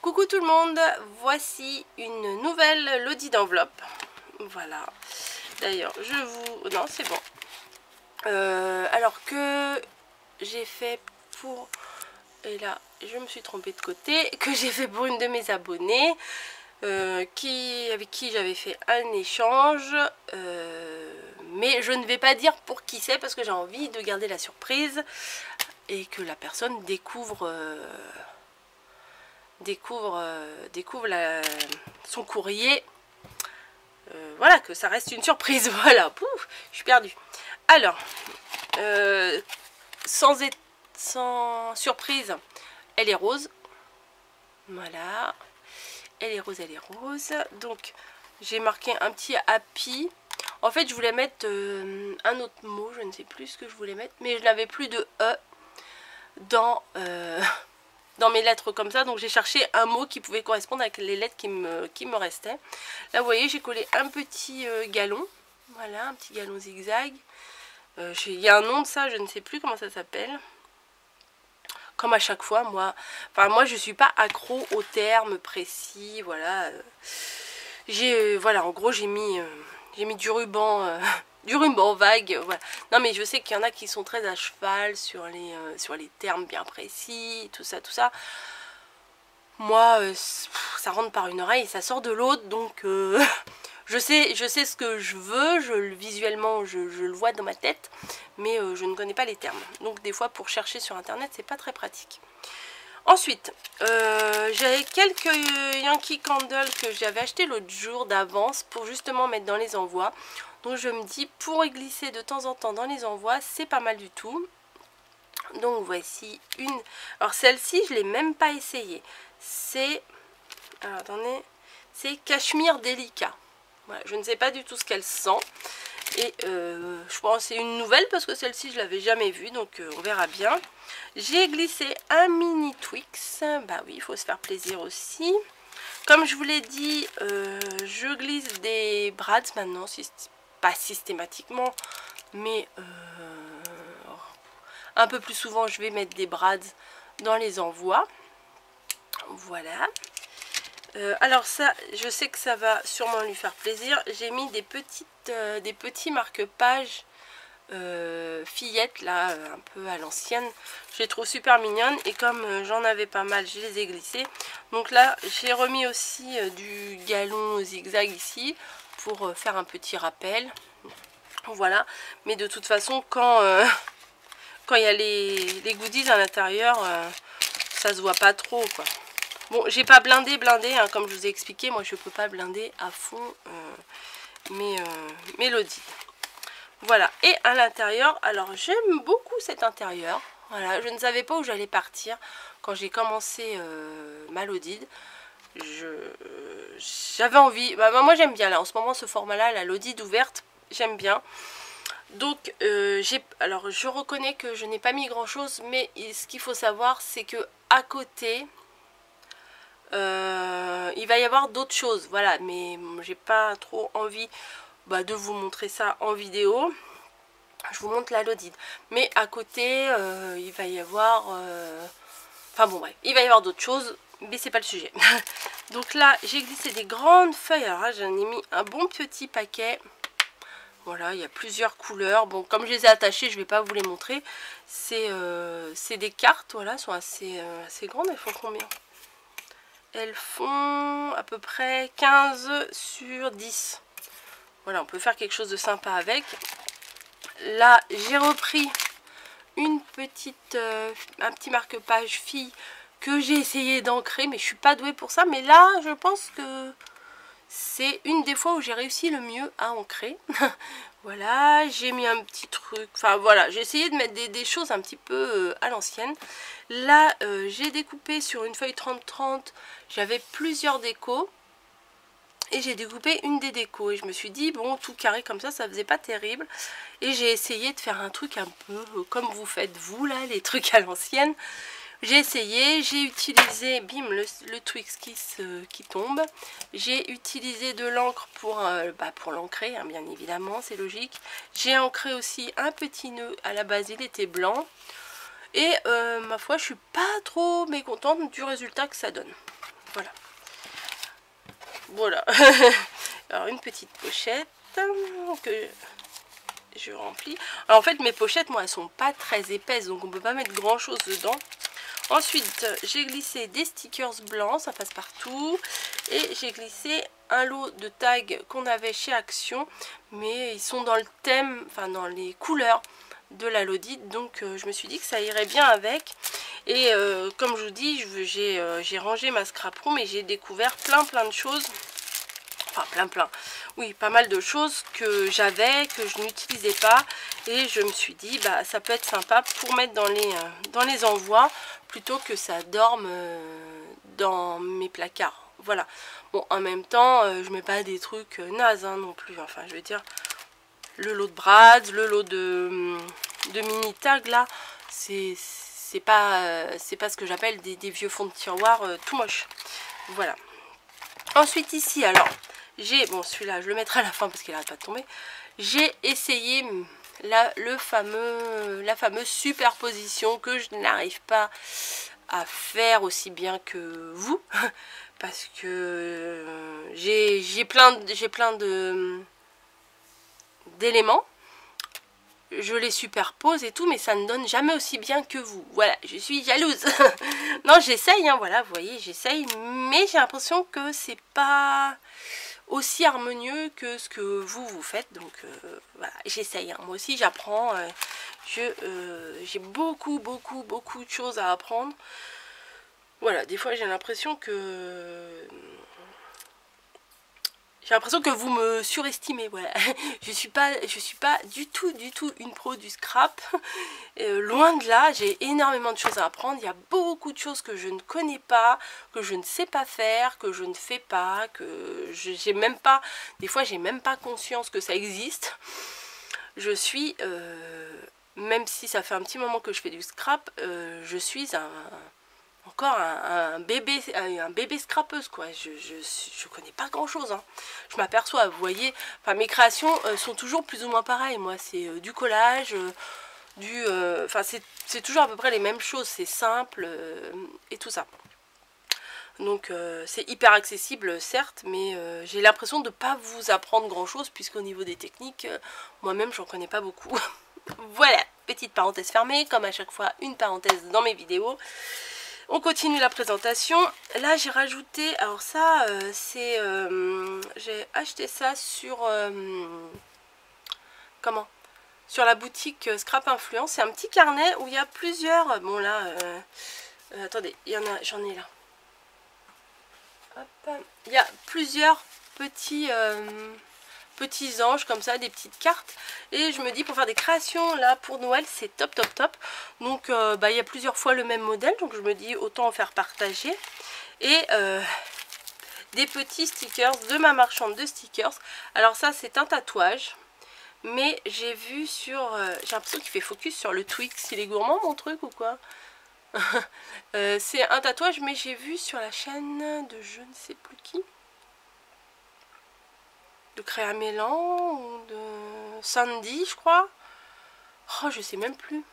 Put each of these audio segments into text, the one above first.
Coucou tout le monde, voici une nouvelle lodi d'enveloppe. Voilà, d'ailleurs je vous... non c'est bon. Alors que j'ai fait pour... et là je me suis trompée de côté. Que j'ai fait pour une de mes abonnées avec qui j'avais fait un échange. Mais je ne vais pas dire pour qui c'est parce que j'ai envie de garder la surprise et que la personne découvre... son courrier, voilà, que ça reste une surprise. Voilà, pouf, je suis perdue. Alors, sans surprise, elle est rose. Voilà, elle est rose, elle est rose. Donc, j'ai marqué un petit happy. En fait, je voulais mettre un autre mot, je ne sais plus ce que je voulais mettre, mais je n'avais plus de E dans mes lettres comme ça, donc j'ai cherché un mot qui pouvait correspondre avec les lettres qui me restaient. Là vous voyez, j'ai collé un petit galon, voilà, un petit galon zigzag. Il y a un nom de ça, je ne sais plus comment ça s'appelle. Comme à chaque fois, moi je suis pas accro aux termes précis, voilà. Voilà, en gros j'ai mis du ruban. Du ruban vague, voilà. Non mais je sais qu'il y en a qui sont très à cheval sur les termes bien précis, tout ça, tout ça. Moi, ça rentre par une oreille et ça sort de l'autre, donc je sais ce que je veux, visuellement je le vois dans ma tête, mais je ne connais pas les termes. Donc des fois pour chercher sur internet, c'est pas très pratique. Ensuite, j'avais quelques Yankee Candle que j'avais acheté l'autre jour d'avance pour justement mettre dans les envois. Donc je me dis, pour y glisser de temps en temps dans les envois, c'est pas mal du tout. Donc voici une... Alors celle-ci, je ne l'ai même pas essayée. C'est... alors attendez... c'est Cachemire Délicat. Voilà, je ne sais pas du tout ce qu'elle sent. Et je pense que c'est une nouvelle parce que celle-ci, je ne l'avais jamais vue. Donc on verra bien. J'ai glissé un mini Twix. Bah oui, il faut se faire plaisir aussi. Comme je vous l'ai dit, je glisse des brads maintenant. Pas systématiquement, mais un peu plus souvent je vais mettre des brads dans les envois. Voilà. Alors ça, je sais que ça va sûrement lui faire plaisir. J'ai mis des petits marque-pages fillettes là, un peu à l'ancienne. Je les trouve super mignonnes et comme j'en avais pas mal, je les ai glissées. Donc là, j'ai remis aussi du galon zigzag ici pour faire un petit rappel. Voilà, mais de toute façon quand il y a les goodies à l'intérieur, ça se voit pas trop quoi. Bon, j'ai pas blindé hein, comme je vous ai expliqué, moi je peux pas blinder à fond mes lodis. Voilà, et à l'intérieur, alors j'aime beaucoup cet intérieur. Voilà, je ne savais pas où j'allais partir quand j'ai commencé ma lodide. J'avais envie, moi j'aime bien là en ce moment ce format là, la lodide ouverte, j'aime bien. Donc alors je reconnais que je n'ai pas mis grand chose, mais ce qu'il faut savoir c'est que à côté il va y avoir d'autres choses, voilà, mais j'ai pas trop envie de vous montrer ça en vidéo. Je vous montre la lodide, mais à côté il va y avoir enfin bon bref, il va y avoir d'autres choses, mais c'est pas le sujet. Donc là j'ai glissé des grandes feuilles, alors là j'en ai mis un bon petit paquet. Voilà, il y a plusieurs couleurs. Bon, comme je les ai attachées, je ne vais pas vous les montrer. C'est des cartes, voilà, elles sont assez grandes. Elles font combien? Elles font à peu près 15 sur 10. Voilà, on peut faire quelque chose de sympa avec. Là, j'ai repris un petit marque-page fille que j'ai essayé d'ancrer, mais je suis pas douée pour ça. Mais là, je pense que c'est une des fois où j'ai réussi le mieux à ancrer. Voilà, j'ai mis un petit truc, enfin voilà, j'ai essayé de mettre des choses un petit peu à l'ancienne. Là, j'ai découpé sur une feuille 30-30, j'avais plusieurs décos. Et j'ai découpé une des décos. Et je me suis dit, bon, tout carré comme ça faisait pas terrible. Et j'ai essayé de faire un truc un peu comme vous faites vous, là, les trucs à l'ancienne. J'ai essayé, j'ai utilisé, bim, le Twix qui tombe. J'ai utilisé de l'encre pour l'ancrer, hein, bien évidemment, c'est logique. J'ai ancré aussi un petit nœud, à la base il était blanc. Et ma foi, je suis pas trop mécontente du résultat que ça donne. Voilà. Voilà. Alors une petite pochette que je remplis. Alors en fait mes pochettes, moi, elles sont pas très épaisses, donc on peut pas mettre grand chose dedans. Ensuite j'ai glissé des stickers blancs, ça passe partout. Et j'ai glissé un lot de tags qu'on avait chez Action, mais ils sont dans le thème, enfin dans les couleurs de la Lodite, donc je me suis dit que ça irait bien avec. Et comme je vous dis, j'ai rangé ma scrap room et j'ai découvert plein de choses. Enfin oui, pas mal de choses que j'avais, que je n'utilisais pas, et je me suis dit bah ça peut être sympa pour mettre dans les envois plutôt que ça dorme dans mes placards. Voilà. Bon, en même temps je mets pas des trucs nazes hein, non plus, enfin je veux dire, le lot de brads, le lot de mini tags là, c'est pas ce que j'appelle des vieux fonds de tiroir tout moche. Voilà. Ensuite ici, alors j'ai, bon celui-là je le mettrai à la fin parce qu'il n'arrête pas de tomber. J'ai essayé la fameuse superposition que je n'arrive pas à faire aussi bien que vous. Parce que j'ai plein d'éléments. Je les superpose et tout, mais ça ne donne jamais aussi bien que vous. Voilà, je suis jalouse. Non, j'essaye, hein, voilà, vous voyez, j'essaye, mais j'ai l'impression que c'est pas aussi harmonieux que ce que vous faites. Donc voilà, j'essaye, hein. Moi aussi j'apprends, j'ai beaucoup de choses à apprendre. Voilà, des fois j'ai l'impression que vous me surestimez, voilà. Je suis pas du tout une pro du scrap. Loin de là, j'ai énormément de choses à apprendre. Il y a beaucoup de choses que je ne connais pas, que je ne sais pas faire, que je ne fais pas, que j'ai même pas, des fois j'ai même pas conscience que ça existe. Je suis, même si ça fait un petit moment que je fais du scrap, je suis encore un bébé scrapeuse quoi. Je connais pas grand chose hein. Je m'aperçois, vous voyez, enfin mes créations sont toujours plus ou moins pareilles. Moi c'est du collage, enfin c'est toujours à peu près les mêmes choses, c'est simple et tout ça. Donc c'est hyper accessible certes, mais j'ai l'impression de ne pas vous apprendre grand chose, puisqu'au niveau des techniques, moi-même j'en connais pas beaucoup. Voilà, petite parenthèse fermée, comme à chaque fois une parenthèse dans mes vidéos. On continue la présentation. Là j'ai rajouté, alors ça c'est j'ai acheté ça sur comment, sur la boutique Scrap Influence. C'est un petit carnet où il y a plusieurs, bon là attendez, il y en a, j'en ai là. Hop. Il y a plusieurs petits anges comme ça, des petites cartes, et je me dis pour faire des créations là pour Noël c'est top. Donc il y a plusieurs fois le même modèle, donc je me dis autant en faire partager. Et des petits stickers de ma marchande de stickers. Alors ça c'est un tatouage, mais j'ai vu sur j'ai l'impression qu'il fait focus sur le Twix. Il est gourmand mon truc ou quoi? C'est un tatouage, mais j'ai vu sur la chaîne de je ne sais plus qui, de Créamélan ou de Sandy je crois. Oh je sais même plus.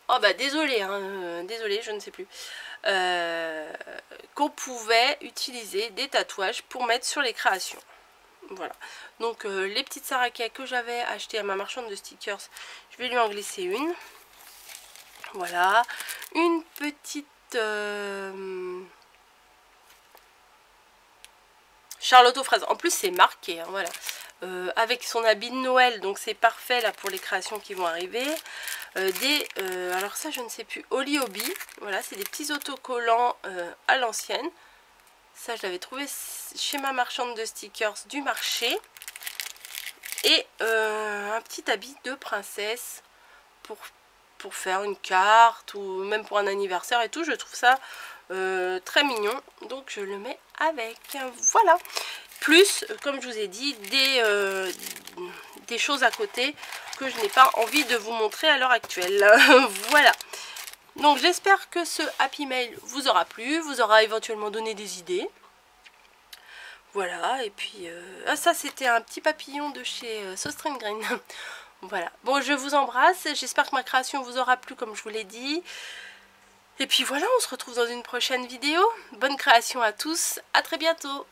Oh bah désolé hein, désolé, je ne sais plus. Qu'on pouvait utiliser des tatouages pour mettre sur les créations. Voilà, donc les petites sarakas que j'avais achetées à ma marchande de stickers, je vais lui en glisser une. Voilà, une petite Charlotte aux fraises. En plus c'est marqué, hein, voilà. Avec son habit de Noël, donc c'est parfait là pour les créations qui vont arriver. Alors ça je ne sais plus, Oli Obi, voilà, c'est des petits autocollants à l'ancienne. Ça je l'avais trouvé chez ma marchande de stickers du marché. Et un petit habit de princesse pour faire une carte ou même pour un anniversaire et tout. Je trouve ça très mignon, donc je le mets avec. Voilà, plus comme je vous ai dit des choses à côté que je n'ai pas envie de vous montrer à l'heure actuelle. Voilà, donc j'espère que ce Happy Mail vous aura plu, vous aura éventuellement donné des idées. Voilà, et puis ça c'était un petit papillon de chez Sostring Green. Voilà, bon je vous embrasse, j'espère que ma création vous aura plu comme je vous l'ai dit. Et puis voilà, on se retrouve dans une prochaine vidéo. Bonne création à tous, à très bientôt.